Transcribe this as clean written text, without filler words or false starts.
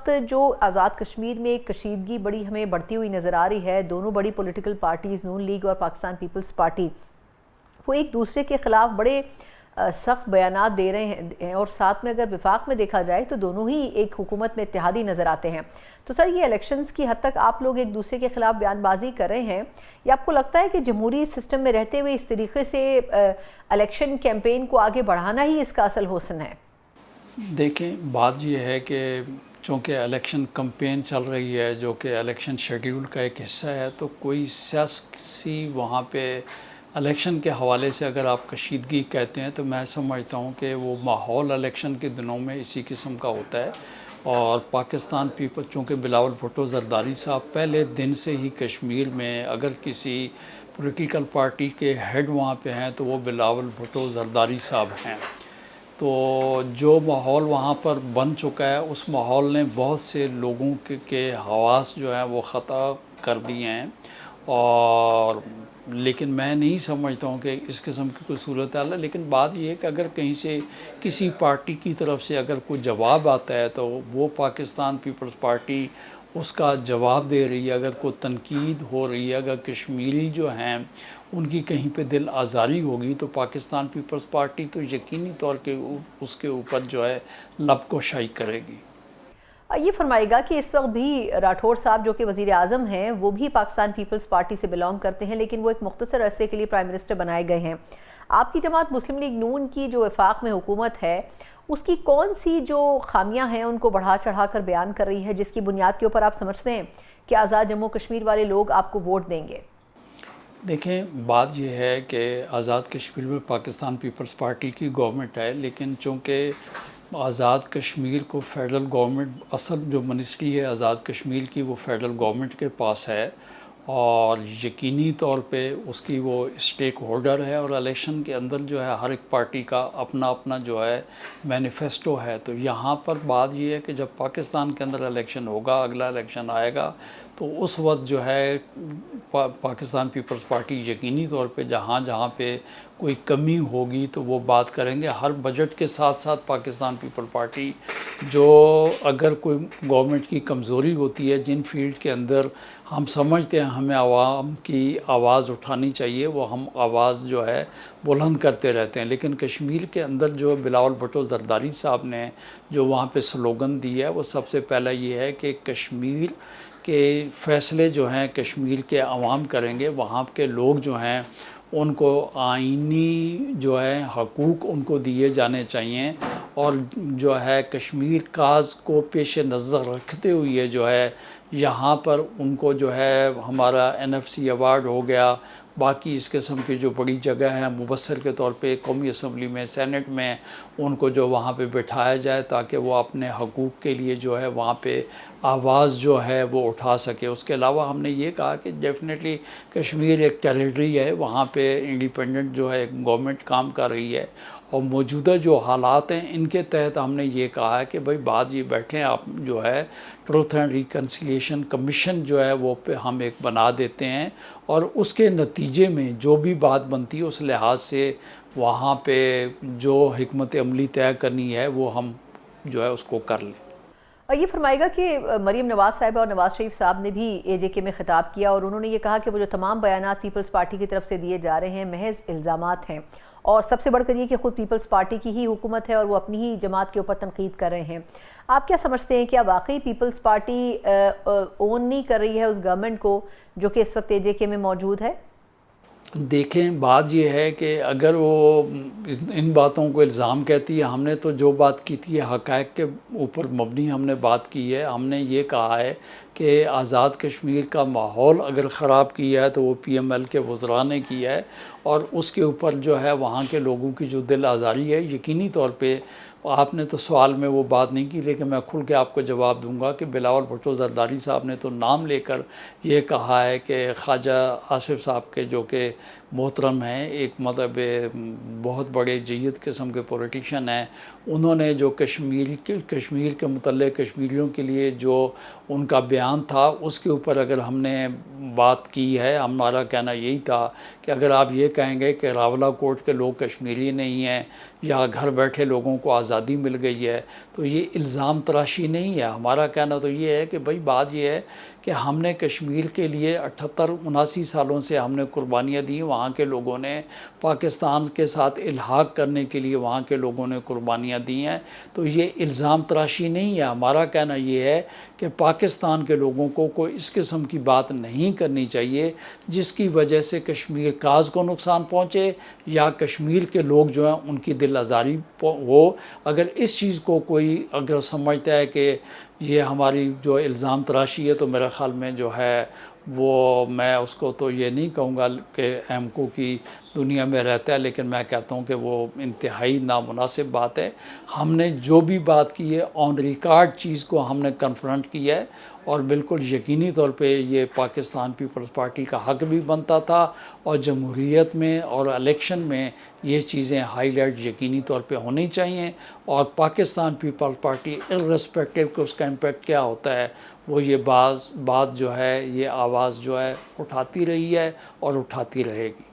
وقت جو آزاد کشمیر میں کشیدگی بڑی ہمیں بڑھتی ہوئی نظر آ رہی ہے، دونوں بڑی پولیٹیکل پارٹیز نون لیگ اور پاکستان پیپلز پارٹی، وہ ایک دوسرے کے خلاف بڑے سخت بیانات دے رہے ہیں، اور ساتھ میں اگر وفاق میں دیکھا جائے تو دونوں ہی ایک حکومت میں اتحادی نظر آتے ہیں۔ تو سر، یہ الیکشنز کی حد تک آپ لوگ ایک دوسرے کے خلاف بیان بازی کر رہے ہیں، یا آپ کو لگتا ہے کہ جمہوری سسٹم میں رہتے ہوئے اس طریقے سے الیکشن کیمپین کو آگے بڑھانا ہی اس کا اصل حسن ہے؟ دیکھیں، بات یہ ہے کہ چونکہ الیکشن کمپین چل رہی ہے جو کہ الیکشن شیڈیول کا ایک حصہ ہے، تو کوئی سیاسی وہاں پہ الیکشن کے حوالے سے اگر آپ کشیدگی کہتے ہیں تو میں سمجھتا ہوں کہ وہ ماحول الیکشن کے دنوں میں اسی قسم کا ہوتا ہے۔ اور پاکستان پیپل، چونکہ بلاول بھٹو زرداری صاحب پہلے دن سے ہی کشمیر میں اگر کسی پولیٹیکل پارٹی کے ہیڈ وہاں پہ ہیں تو وہ بلاول بھٹو زرداری صاحب ہیں۔ تو جو ماحول وہاں پر بن چکا ہے، اس ماحول نے بہت سے لوگوں کے حواس جو ہیں وہ خطا کر دیے ہیں، اور لیکن میں نہیں سمجھتا ہوں کہ اس قسم کی کوئی صورتحال ہے۔ لیکن بات یہ ہے کہ اگر کہیں سے کسی پارٹی کی طرف سے اگر کوئی جواب آتا ہے تو وہ پاکستان پیپلز پارٹی اس کا جواب دے رہی ہے۔ اگر کوئی تنقید ہو رہی ہے، اگر کشمیری جو ہیں ان کی کہیں پہ دل آزاری ہوگی تو پاکستان پیپلز پارٹی تو یقینی طور پہ اس کے اوپر جو ہے لب کشائی کرے گی۔ یہ فرمائے گا کہ اس وقت بھی راٹھور صاحب جو کہ وزیر اعظم ہیں، وہ بھی پاکستان پیپلز پارٹی سے بلانگ کرتے ہیں، لیکن وہ ایک مختصر عرصے کے لیے پرائم منسٹر بنائے گئے ہیں۔ آپ کی جماعت مسلم لیگ نون کی جو وفاق میں حکومت ہے، اس کی کون سی جو خامیاں ہیں ان کو بڑھا چڑھا کر بیان کر رہی ہے، جس کی بنیاد کے اوپر آپ سمجھتے ہیں کہ آزاد جموں کشمیر والے لوگ آپ کو ووٹ دیں گے؟ دیکھیں، بات یہ ہے کہ آزاد کشمیر میں پاکستان پیپلز پارٹی کی گورنمنٹ ہے، لیکن چونکہ آزاد کشمیر کو فیڈرل گورنمنٹ، اصل جو منسٹری ہے آزاد کشمیر کی وہ فیڈرل گورنمنٹ کے پاس ہے، اور یقینی طور پہ اس کی وہ اسٹیک ہولڈر ہے، اور الیکشن کے اندر جو ہے ہر ایک پارٹی کا اپنا اپنا جو ہے مینیفیسٹو ہے۔ تو یہاں پر بات یہ ہے کہ جب پاکستان کے اندر الیکشن ہوگا، اگلا الیکشن آئے گا، تو اس وقت جو ہے پاکستان پیپلز پارٹی یقینی طور پہ جہاں جہاں پہ کوئی کمی ہوگی تو وہ بات کریں گے۔ ہر بجٹ کے ساتھ ساتھ پاکستان پیپل پارٹی جو اگر کوئی گورنمنٹ کی کمزوری ہوتی ہے، جن فیلڈ کے اندر ہم سمجھتے ہیں ہمیں عوام کی آواز اٹھانی چاہیے، وہ ہم آواز جو ہے بلند کرتے رہتے ہیں۔ لیکن کشمیر کے اندر جو بلاول بھٹو زرداری صاحب نے جو وہاں پہ سلوگن دی ہے، وہ سب سے پہلا یہ ہے کہ کشمیر کے فیصلے جو ہیں کشمیر کے عوام کریں گے، وہاں کے لوگ جو ہیں ان کو آئینی جو ہے حقوق ان کو دیے جانے چاہیے، اور جو ہے کشمیر کاز کو پیش نظر رکھتے ہوئے جو ہے یہاں پر ان کو جو ہے ہمارا NFC ایوارڈ ہو گیا، باقی اس قسم کی جو بڑی جگہ ہیں مبصر کے طور پہ قومی اسمبلی میں، سینٹ میں، ان کو جو وہاں پہ بٹھایا جائے تاکہ وہ اپنے حقوق کے لیے جو ہے وہاں پہ آواز جو ہے وہ اٹھا سکے۔ اس کے علاوہ ہم نے یہ کہا کہ ڈیفینیٹلی کشمیر ایک ٹیریٹری ہے، وہاں پہ انڈیپینڈنٹ جو ہے گورنمنٹ کام کر رہی ہے، اور موجودہ جو حالات ہیں ان کے تحت ہم نے یہ کہا ہے کہ بھائی بات یہ بیٹھیں، آپ جو ہے ٹروتھ اینڈ ریکنسیلیشن کمیشن جو ہے وہ پہ ہم ایک بنا دیتے ہیں، اور اس کے نتیجے میں جو بھی بات بنتی ہے اس لحاظ سے وہاں پہ جو حکمت عملی طے کرنی ہے وہ ہم جو ہے اس کو کر لیں۔ یہ فرمائے گا کہ مریم نواز صاحبہ اور نواز شریف صاحب نے بھی AJK میں خطاب کیا، اور انہوں نے یہ کہا کہ وہ جو تمام بیانات پیپلز پارٹی کی طرف سے دیے جا رہے ہیں محض الزامات ہیں، اور سب سے بڑھ کر یہ کہ خود پیپلز پارٹی کی ہی حکومت ہے اور وہ اپنی ہی جماعت کے اوپر تنقید کر رہے ہیں۔ آپ کیا سمجھتے ہیں، کیا واقعی پیپلز پارٹی اون نہیں کر رہی ہے اس گورنمنٹ کو جو کہ اس وقت AJK میں موجود ہے؟ دیکھیں، بات یہ ہے کہ اگر وہ ان باتوں کو الزام کہتی ہے، ہم نے تو جو بات کی تھی حقائق کے اوپر مبنی ہم نے بات کی ہے۔ ہم نے یہ کہا ہے کہ آزاد کشمیر کا ماحول اگر خراب کیا ہے تو وہ PML کے وزراء نے کیا ہے، اور اس کے اوپر جو ہے وہاں کے لوگوں کی جو دل آزاری ہے، یقینی طور پہ آپ نے تو سوال میں وہ بات نہیں کی، لیکن میں کھل کے آپ کو جواب دوں گا کہ بلاول بھٹو زرداری صاحب نے تو نام لے کر یہ کہا ہے کہ خواجہ آصف صاحب کے جو کہ محترم ہیں، ایک مطلب بہت بڑے جید قسم کے پولیٹیشین ہیں، انہوں نے جو کشمیر کے متعلق کشمیریوں کے لیے جو ان کا بیان بیان تھا اس کے اوپر اگر ہم نے بات کی ہے، ہمارا کہنا یہی تھا کہ اگر آپ یہ کہیں گے کہ راولہ کوٹ کے لوگ کشمیری نہیں ہیں یا گھر بیٹھے لوگوں کو آزادی مل گئی ہے تو یہ الزام تراشی نہیں ہے. ہمارا کہنا تو یہ ہے کہ بھائی بات یہ ہے کہ ہم نے کشمیر کے لیے 78-79 سالوں سے ہم نے قربانیاں دی. وہاں کے لوگوں نے پاکستان کے ساتھ الحاق کرنے کے لیے وہاں کے لوگوں نے قربانیاں دی ہیں. تو یہ الزام تراشی نہیں ہے. ہمارا کہنا یہ ہے کہ پاکستان کے لوگوں کو کوئی اس قسم کی بات نہیں کرنی چاہیے جس کی وجہ سے کشمیر کاز کو نقصان پہنچے یا کشمیر کے لوگ جو ہیں ان کی دل آزاری ہو. اگر اس چیز کو کوئی اگر سمجھتا ہے کہ یہ ہماری جو الزام تراشی ہے تو میرا خیال میں جو ہے وہ میں اس کو تو یہ نہیں کہوں گا کہ ایمکو کی دنیا میں رہتا ہے، لیکن میں کہتا ہوں کہ وہ انتہائی نامناسب بات ہے. ہم نے جو بھی بات کی ہے آن ریکارڈ چیز کو ہم نے کنفرنٹ کیا ہے اور بالکل یقینی طور پہ یہ پاکستان پیپلز پارٹی کا حق بھی بنتا تھا اور جمہوریت میں اور الیکشن میں یہ چیزیں ہائی لائٹ یقینی طور پہ ہونی چاہیے. اور پاکستان پیپلز پارٹی ارریسپیکٹو کہ اس کا امپیکٹ کیا ہوتا ہے وہ یہ بات جو ہے یہ آواز جو ہے اٹھاتی رہی ہے اور اٹھاتی رہے گی.